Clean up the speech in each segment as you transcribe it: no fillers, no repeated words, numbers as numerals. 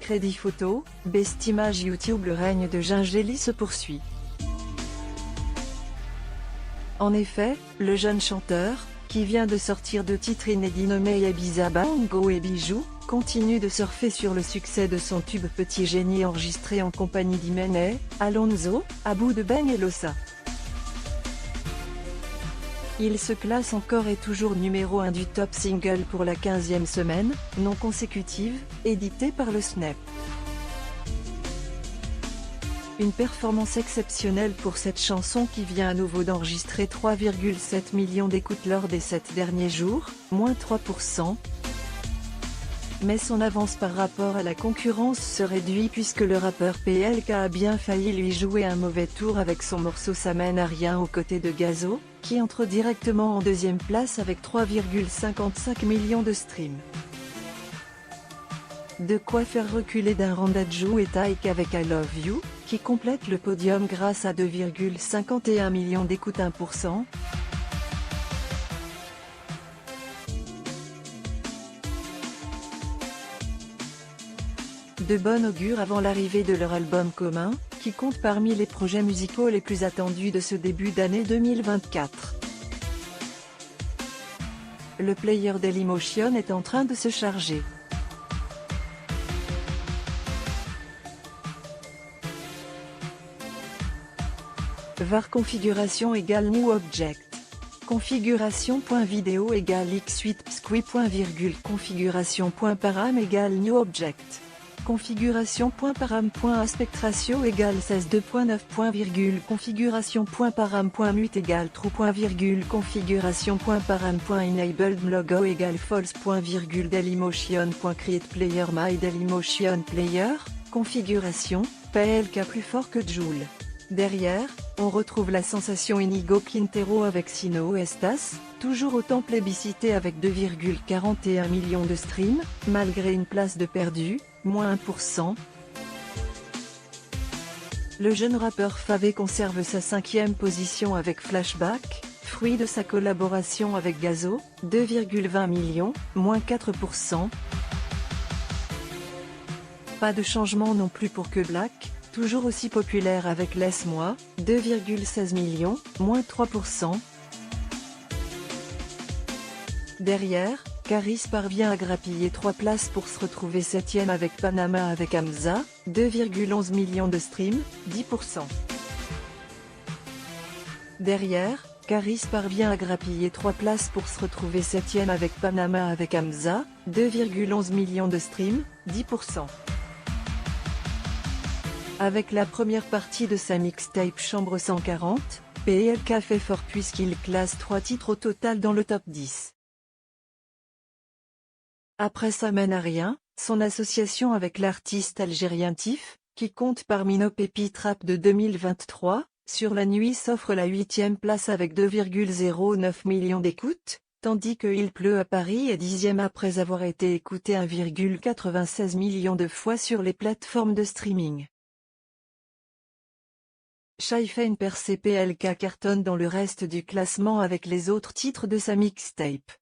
crédit photo, Best Image YouTube. Le règne de Gingeli se poursuit. En effet, le jeune chanteur, qui vient de sortir 2 titres inédits nommés Ibiza Bango et Bijou, continue de surfer sur le succès de son tube Petit Génie enregistré en compagnie d'Imene, Alonso, Abou de Beng et Losa. Il se classe encore et toujours numéro 1 du top single pour la 15e semaine, non consécutive, édité par le Snap. Une performance exceptionnelle pour cette chanson qui vient à nouveau d'enregistrer 3,7 millions d'écoutes lors des 7 derniers jours, moins 3%. Mais son avance par rapport à la concurrence se réduit puisque le rappeur PLK a bien failli lui jouer un mauvais tour avec son morceau Ça mène à rien aux côtés de Gazo, qui entre directement en 2e place avec 3,55 millions de streams. De quoi faire reculer d'un rang Dadju et Taïk avec I Love You, qui complète le podium grâce à 2,51 millions d'écoutes 1%. De bon augure avant l'arrivée de leur album commun, qui compte parmi les projets musicaux les plus attendus de ce début d'année 2024. Le player Dailymotion est en train de se charger. var configuration égale new object. Configuration.video égale x8psqui. Configuration.param égale new object. Configuration.param.aspect ratio égale 16:2.9. Configuration.param.mute égale true. Configuration.param.enabled logo égale false. Dailymotion.create player my Dailymotion player. Configuration, PLK plus fort que Joule. Derrière, on retrouve la sensation Inigo Quintero avec Sino Estas, toujours autant plébiscité avec 2,41 millions de streams, malgré une place de perdu, moins 1%. Le jeune rappeur Favé conserve sa 5e position avec Flashback, fruit de sa collaboration avec Gazo, 2,20 millions, moins 4%. Pas de changement non plus pour Que Black, toujours aussi populaire avec Laisse-moi, 2,16 millions, moins 3%. Derrière, Caris parvient à grappiller 3 places pour se retrouver 7e avec Panama avec Hamza, 2,11 millions de streams, 10%. Derrière, Caris parvient à grappiller 3 places pour se retrouver 7e avec Panama avec Hamza, 2,11 millions de streams, 10%. Avec la première partie de sa mixtape Chambre 140, PLK fait fort puisqu'il classe 3 titres au total dans le top 10. Après Ça mène à rien, son association avec l'artiste algérien Tif, qui compte parmi nos pépites rap de 2023, Sur la nuit s'offre la 8e place avec 2,09 millions d'écoutes, tandis que Il pleut à Paris est 10e après avoir été écouté 1,96 millions de fois sur les plateformes de streaming. Shai fait une percée. PLK cartonne dans le reste du classement avec les autres titres de sa mixtape.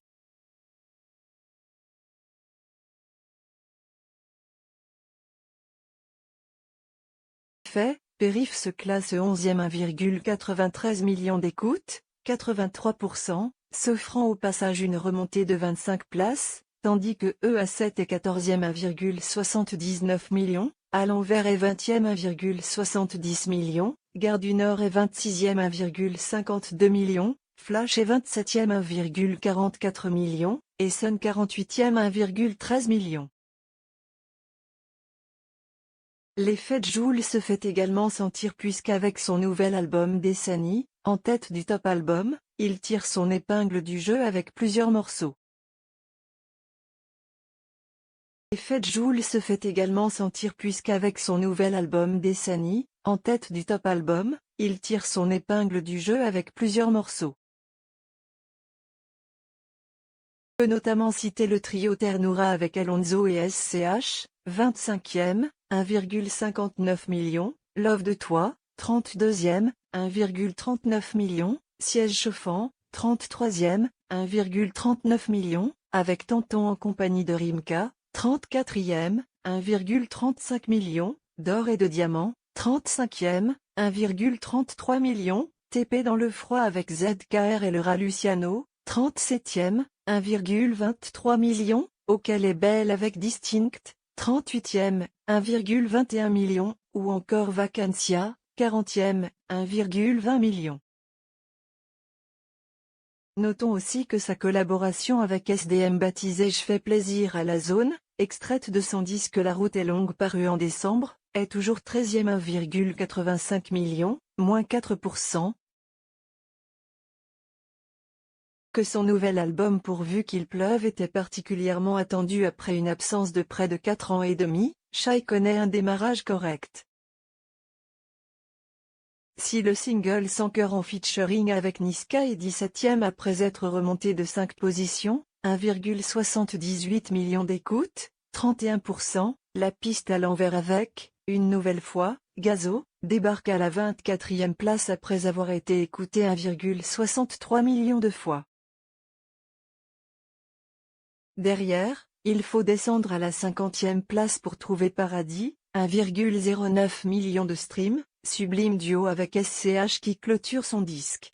Périph se classe 11e 1,93 millions d'écoutes, 83%, s'offrant au passage une remontée de 25 places, tandis que EA7 est 14e 1,79 millions, À l'envers est 20e 1,70 millions, Gare du Nord est 26e 1,52 millions, Flash est 27e 1,44 millions, et Sun 48e 1,13 millions. L'effet de Joule se fait également sentir puisqu'avec son nouvel album Décennie, en tête du top album, il tire son épingle du jeu avec plusieurs morceaux. L'effet de Joule se fait également sentir puisqu'avec son nouvel album Décennie, en tête du top album, il tire son épingle du jeu avec plusieurs morceaux. On peut notamment citer le trio Ternura avec Alonso et SCH, 25e, 1,59 millions, Love de toi, 32e, 1,39 millions, Siège chauffant, 33e, 1,39 millions, avec Tonton en compagnie de Rimka, 34e, 1,35 million, d'or et de diamants, 35e, 1,33 million, TP dans le froid avec ZKR et le rat Luciano, 37e, 1,23 million, auquel est belle avec Distinct, 38e, 1,21 million, ou encore Vacancia, 40e, 1,20 million. Notons aussi que sa collaboration avec SDM baptisée Je fais plaisir à la zone, extraite de son disque La route est longue paru en décembre, est toujours 13e 1,85 million, moins 4%. Que son nouvel album Pourvu qu'il pleuve était particulièrement attendu après une absence de près de 4 ans et demi, Shai connaît un démarrage correct. Si le single Sans cœur en featuring avec Niska est 17e après être remonté de 5 positions, 1,78 million d'écoutes, 31%, la piste à l'envers avec, une nouvelle fois, Gazo, débarque à la 24e place après avoir été écouté 1,63 million de fois. Derrière, il faut descendre à la 50e place pour trouver Paradis, 1,09 million de streams, sublime duo avec SCH qui clôture son disque.